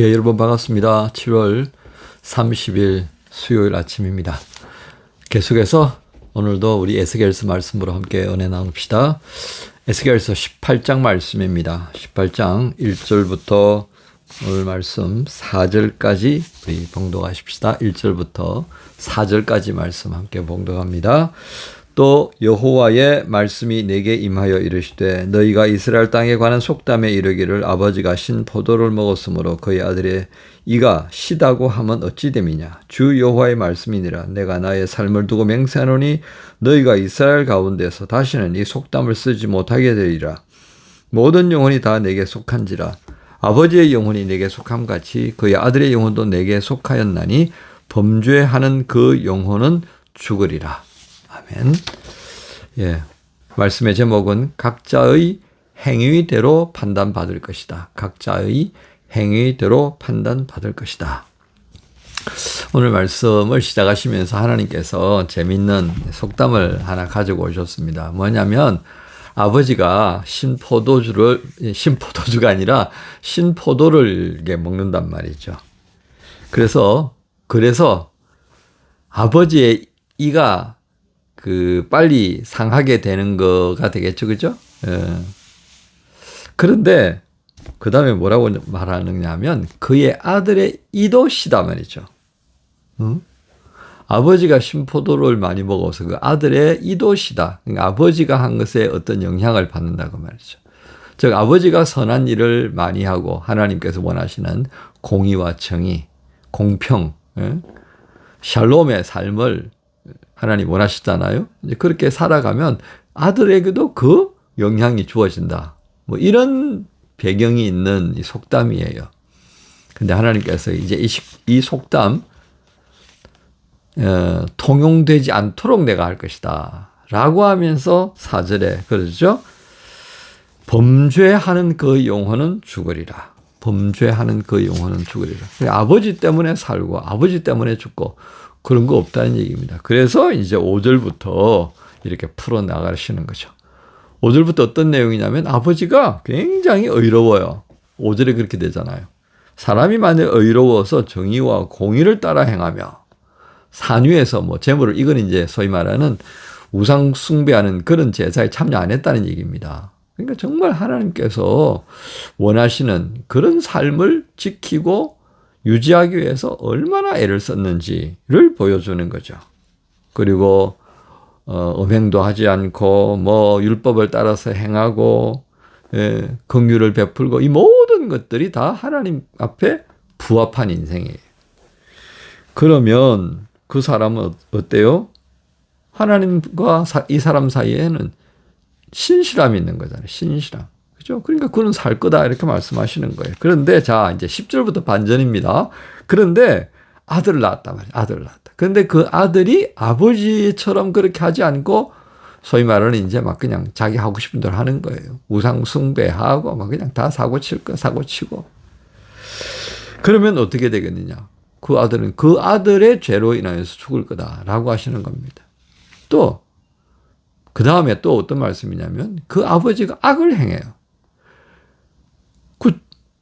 예, 여러분 반갑습니다. 7월 30일 수요일 아침입니다. 계속해서 오늘도 우리 에스겔서 말씀으로 함께 은혜 나눕시다. 에스겔서 18장 말씀입니다. 18장 1절부터 오늘 말씀 4절까지 우리 봉독하십시다. 1절부터 4절까지 말씀 함께 봉독합니다. 또 여호와의 말씀이 내게 임하여 이르시되 너희가 이스라엘 땅에 관한 속담에 이르기를 아버지가 신 포도를 먹었으므로 그의 아들의 이가 시다고 하면 어찌 됨이냐. 주 여호와의 말씀이니라. 내가 나의 삶을 두고 맹세하노니 너희가 이스라엘 가운데서 다시는 이 속담을 쓰지 못하게 되리라. 모든 영혼이 다 내게 속한지라. 아버지의 영혼이 내게 속함같이 그의 아들의 영혼도 내게 속하였나니 범죄하는 그 영혼은 죽으리라. 아멘. 예. 말씀의 제목은 각자의 행위대로 판단받을 것이다. 각자의 행위대로 판단받을 것이다. 오늘 말씀을 시작하시면서 하나님께서 재밌는 속담을 하나 가지고 오셨습니다. 뭐냐면 아버지가 신포도주가 아니라 신포도를 먹는단 말이죠. 그래서 아버지의 이가 빨리 상하게 되는 거가 되겠죠. 그죠? 예. 그런데, 그 다음에 뭐라고 말하느냐 하면, 그의 아들의 이도 시다 말이죠. 응? 아버지가 신포도를 많이 먹어서 그 아들의 이도 시다. 그러니까 아버지가 한 것에 어떤 영향을 받는다고 말이죠. 즉, 아버지가 선한 일을 많이 하고, 하나님께서 원하시는 공의와 정의, 공평, 예? 샬롬의 삶을 하나님 원하시잖아요. 이제 그렇게 살아가면 아들에게도 그 영향이 주어진다. 뭐 이런 배경이 있는 이 속담이에요. 근데 하나님께서 이제 이 속담 통용되지 않도록 내가 할 것이다. 라고 하면서 4절에 그러죠. 범죄하는 그 영혼은 죽으리라. 범죄하는 그 영혼은 죽으리라. 아버지 때문에 살고 아버지 때문에 죽고 그런 거 없다는 얘기입니다. 그래서 이제 5절부터 이렇게 풀어나가시는 거죠. 5절부터 어떤 내용이냐면 아버지가 굉장히 의로워요. 5절에 그렇게 되잖아요. 사람이 만약 의로워서 정의와 공의를 따라 행하며 산 위에서 제물을 이건 이제 소위 말하는 우상 숭배하는 그런 제사에 참여 안 했다는 얘기입니다. 그러니까 정말 하나님께서 원하시는 그런 삶을 지키고 유지하기 위해서 얼마나 애를 썼는지를 보여주는 거죠. 그리고 음행도 하지 않고 율법을 따라서 행하고 긍휼을 베풀고 이 모든 것들이 다 하나님 앞에 부합한 인생이에요. 그러면 그 사람은 어때요? 하나님과 이 사람 사이에는 신실함이 있는 거잖아요. 신실함. 그죠? 그러니까 그는 살 거다 이렇게 말씀하시는 거예요. 그런데 자 이제 10절부터 반전입니다. 그런데 아들을 낳았단 말이에요. 아들을 낳았다. 그런데 그 아들이 아버지처럼 그렇게 하지 않고 소위 말하는 이제 그냥 자기 하고 싶은 대로 하는 거예요. 우상 숭배하고 그냥 다 사고 치고. 그러면 어떻게 되겠느냐? 그 아들은 그 아들의 죄로 인하여서 죽을 거다라고 하시는 겁니다. 또 그 다음에 또 어떤 말씀이냐면 그 아버지가 악을 행해요.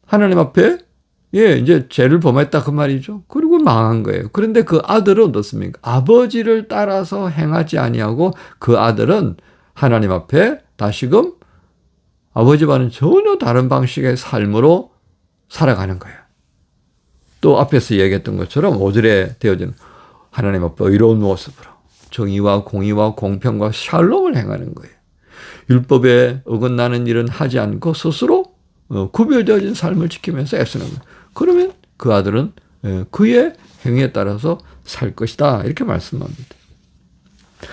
하나님 앞에 이제 죄를 범했다 그 말이죠. 그리고 망한 거예요. 그런데 그 아들은 어떻습니까? 아버지를 따라서 행하지 아니하고 그 아들은 하나님 앞에 다시금 아버지와는 전혀 다른 방식의 삶으로 살아가는 거예요. 또 앞에서 얘기했던 것처럼 5절에 되어진 하나님 앞에 의로운 모습으로 정의와 공의와 공평과 샬롬을 행하는 거예요. 율법에 어긋나는 일은 하지 않고 스스로 구별되어진 삶을 지키면서 애쓰는 거예요. 그러면 그 아들은 그의 행위에 따라서 살 것이다. 이렇게 말씀합니다.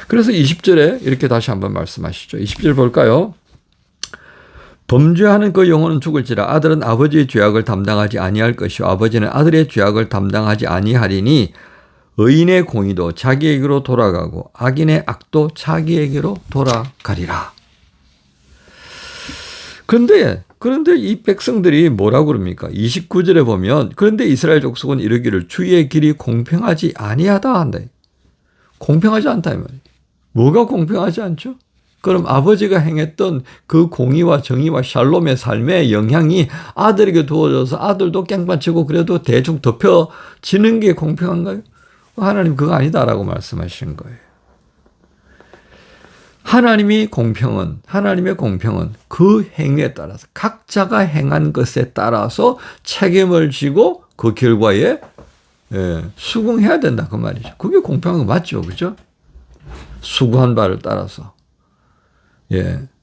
그래서 20절에 이렇게 다시 한번 말씀하시죠. 20절 볼까요? 범죄하는 그 영혼은 죽을지라 아들은 아버지의 죄악을 담당하지 아니할 것이요 아버지는 아들의 죄악을 담당하지 아니하리니 의인의 공의도 자기에게로 돌아가고 악인의 악도 자기에게로 돌아가리라. 그런데 이 백성들이 뭐라고 그럽니까? 29절에 보면 그런데 이스라엘 족속은 이르기를 주의 길이 공평하지 아니하다 한다. 공평하지 않다 이 말이에요. 뭐가 공평하지 않죠? 그럼 아버지가 행했던 그 공의와 정의와 샬롬의 삶의 영향이 아들에게 두어져서 아들도 깽판치고 그래도 대충 덮여지는 게 공평한가요? 하나님 그거 아니다라고 말씀하시는 거예요. 하나님의 공평은 그 행위에 따라서 각자가 행한 것에 따라서 책임을 지고 그 결과에 수긍해야 된다 그 말이죠. 그게 공평한 거 맞죠, 그죠? 수고한 바를 따라서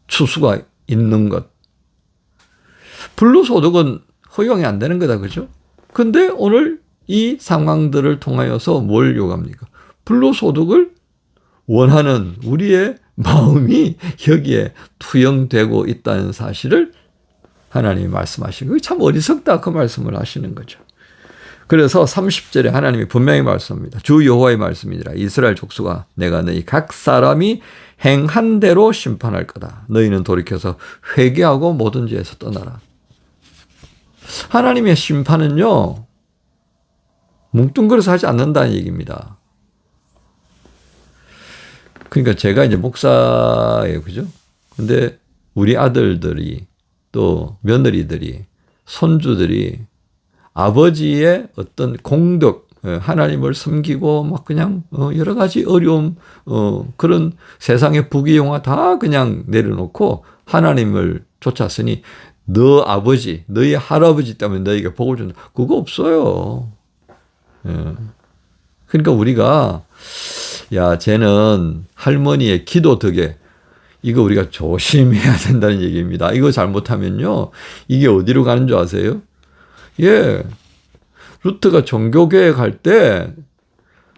추수가 있는 것. 불로소득은 허용이 안 되는 거다, 그죠? 근데 오늘 이 상황들을 통하여서 뭘 요구합니까? 불로소득을 원하는 우리의 마음이 여기에 투영되고 있다는 사실을 하나님이 말씀하시는 거예요. 참 어리석다 그 말씀을 하시는 거죠. 그래서 30절에 하나님이 분명히 말씀합니다. 주 여호와의 말씀이니라. 이스라엘 족속아 내가 너희 각 사람이 행한 대로 심판할 거다. 너희는 돌이켜서 회개하고 모든 죄에서 떠나라. 하나님의 심판은요. 뭉뚱그려서 하지 않는다는 얘기입니다. 그러니까 제가 이제 목사예요. 그죠? 근데 우리 아들들이 또 며느리들이 손주들이 아버지의 어떤 공덕, 하나님을 섬기고 막 그냥 여러 가지 어려움, 그런 세상의 부귀영화 다 그냥 내려놓고 하나님을 쫓았으니 너 아버지, 너희 할아버지 때문에 너희에게 복을 준다. 그거 없어요. 그러니까 우리가 야, 쟤는 할머니의 기도 덕에 이거 우리가 조심해야 된다는 얘기입니다. 이거 잘못하면요. 이게 어디로 가는 줄 아세요? 루트가 종교교회 갈 때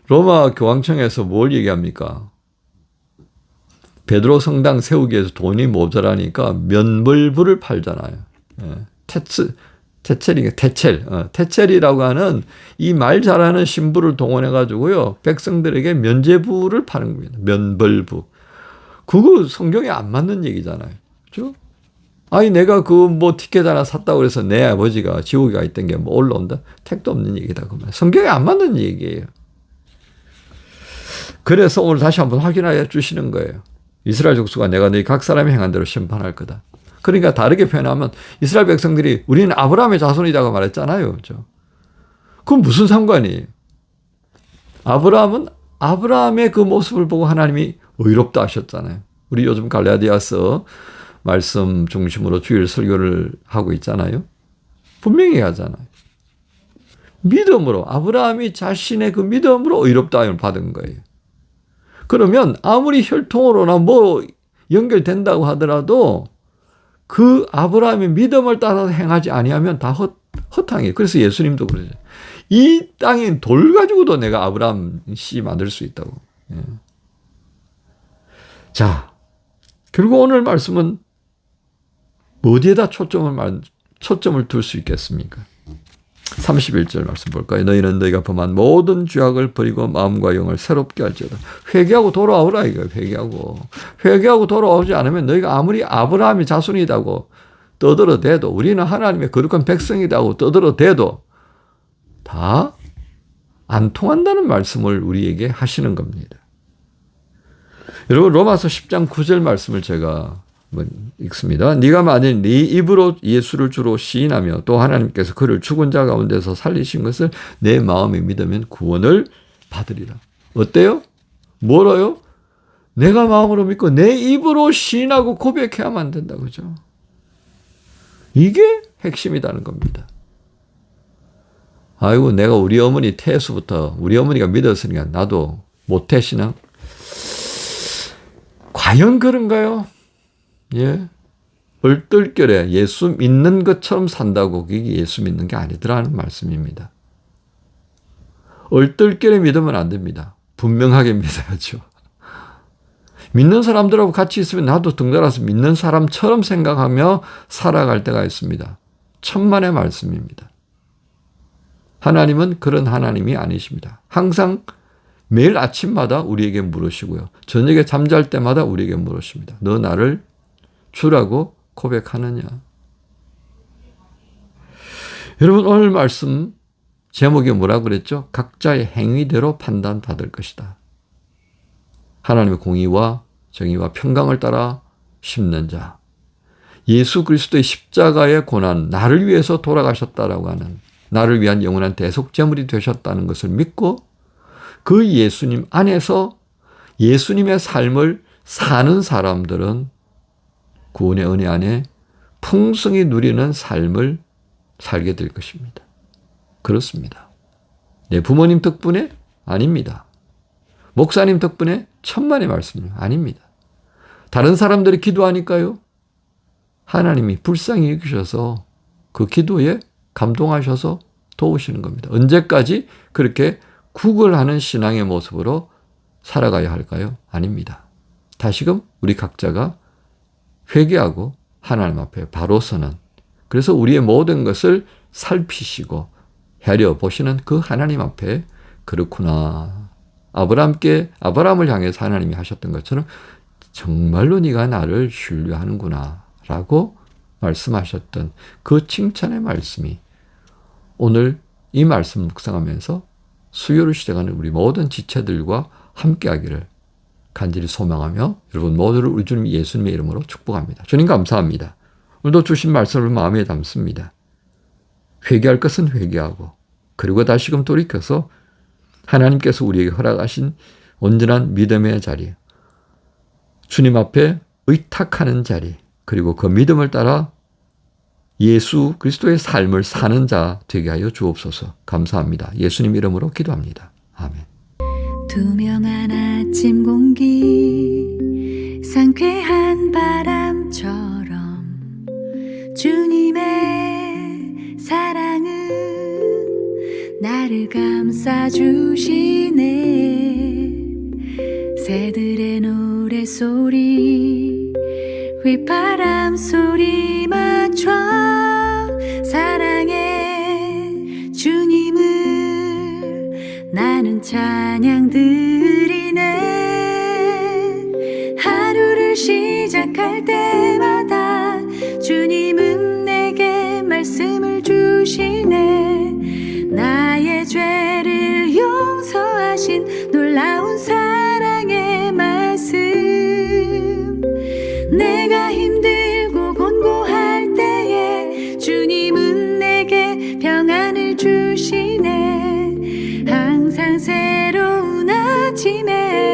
로마 교황청에서 뭘 얘기합니까? 베드로 성당 세우기 위해서 돈이 모자라니까 면벌부를 팔잖아요. 테첼이라고 하는 이 말 잘하는 신부를 동원해가지고요. 백성들에게 면죄부를 파는 겁니다. 면벌부. 그거 성경에 안 맞는 얘기잖아요. 그죠? 아니, 내가 티켓 하나 샀다고 그래서 내 아버지가 지옥에 가 있던 게 올라온다? 택도 없는 얘기다. 그 말. 성경에 안 맞는 얘기예요. 그래서 오늘 다시 한번 확인하여 주시는 거예요. 이스라엘 족속아 내가 너희 각 사람이 행한 대로 심판할 거다. 그러니까 다르게 표현하면 이스라엘 백성들이 우리는 아브라함의 자손이라고 말했잖아요. 그렇죠? 그건 무슨 상관이에요? 아브라함의 그 모습을 보고 하나님이 의롭다 하셨잖아요. 우리 요즘 갈라디아서 말씀 중심으로 주일 설교를 하고 있잖아요. 분명히 하잖아요. 믿음으로 아브라함이 자신의 그 믿음으로 의롭다 함을 받은 거예요. 그러면 아무리 혈통으로나 연결된다고 하더라도 그 아브라함의 믿음을 따라서 행하지 아니하면 다 허탕이에요. 그래서 예수님도 그러죠. 이 땅에 돌 가지고도 내가 아브라함 씨 만들 수 있다고. 자, 결국 오늘 말씀은 어디에다 초점을 둘 수 있겠습니까? 31절 말씀 볼까요? 너희는 너희가 범한 모든 죄악을 버리고 마음과 영을 새롭게 할지어다. 회개하고 돌아오라 이거예요. 회개하고 돌아오지 않으면 너희가 아무리 아브라함의 자손이라고 떠들어대도 우리는 하나님의 거룩한 백성이라고 떠들어대도 다 안 통한다는 말씀을 우리에게 하시는 겁니다. 여러분 로마서 10장 9절 말씀을 제가 읽습니다. 네가 만일 네 입으로 예수를 주로 시인하며 또 하나님께서 그를 죽은 자 가운데서 살리신 것을 내 마음에 믿으면 구원을 받으리라. 어때요? 뭐라요? 내가 마음으로 믿고 내 입으로 시인하고 고백해야만 된다. 그죠? 이게 핵심이라는 겁니다. 아이고 내가 우리 어머니 태수부터 우리 어머니가 믿었으니까 나도 못해 신앙. 과연 그런가요? 예. 얼떨결에 예수 믿는 것처럼 산다고 그게 예수 믿는 게 아니더라는 말씀입니다. 얼떨결에 믿으면 안 됩니다. 분명하게 믿어야죠. 믿는 사람들하고 같이 있으면 나도 등달아서 믿는 사람처럼 생각하며 살아갈 때가 있습니다. 천만의 말씀입니다. 하나님은 그런 하나님이 아니십니다. 항상 매일 아침마다 우리에게 물으시고요. 저녁에 잠잘 때마다 우리에게 물으십니다. 너 나를 주라고 고백하느냐? 여러분 오늘 말씀 제목이 뭐라고 그랬죠? 각자의 행위대로 판단받을 것이다. 하나님의 공의와 정의와 평강을 따라 심는 자, 예수 그리스도의 십자가의 고난, 나를 위해서 돌아가셨다라고 하는, 나를 위한 영원한 대속제물이 되셨다는 것을 믿고 그 예수님 안에서 예수님의 삶을 사는 사람들은 구원의 은혜 안에 풍성히 누리는 삶을 살게 될 것입니다. 그렇습니다. 내 부모님 덕분에? 아닙니다. 목사님 덕분에? 천만의 말씀이요. 아닙니다. 다른 사람들이 기도하니까요. 하나님이 불쌍히 여기셔서 그 기도에 감동하셔서 도우시는 겁니다. 언제까지 그렇게 구걸하는 신앙의 모습으로 살아가야 할까요? 아닙니다. 다시금 우리 각자가 회개하고 하나님 앞에 바로 서는, 그래서 우리의 모든 것을 살피시고 헤아려 보시는 그 하나님 앞에, 그렇구나, 아브라함을 향해서 하나님이 하셨던 것처럼 정말로 네가 나를 신뢰하는구나 라고 말씀하셨던 그 칭찬의 말씀이 오늘 이 말씀 묵상하면서 수요를 시작하는 우리 모든 지체들과 함께하기를 간절히 소망하며 여러분 모두를 우리 주님 예수님의 이름으로 축복합니다. 주님 감사합니다. 오늘도 주신 말씀을 마음에 담습니다. 회개할 것은 회개하고, 그리고 다시금 돌이켜서 하나님께서 우리에게 허락하신 온전한 믿음의 자리, 주님 앞에 의탁하는 자리, 그리고 그 믿음을 따라 예수 그리스도의 삶을 사는 자 되게 하여 주옵소서. 감사합니다. 예수님 이름으로 기도합니다. 아멘. 투명한 아침 공기, 상쾌한 바람처럼 주님의 사랑은 나를 감싸주시네. 새들의 노래소리, 휘바람 소리 맞춰 사랑해 주님을 나는 찬양 드리네. 하루를 시작할 때마다 주님은 내게 말씀을 주시네. 나의 죄를 용서하신 놀라운 사랑의 말씀, 내가 힘들고 곤고할 때에 주님은 내게 평안을 주시네. 항상 새로운 아침에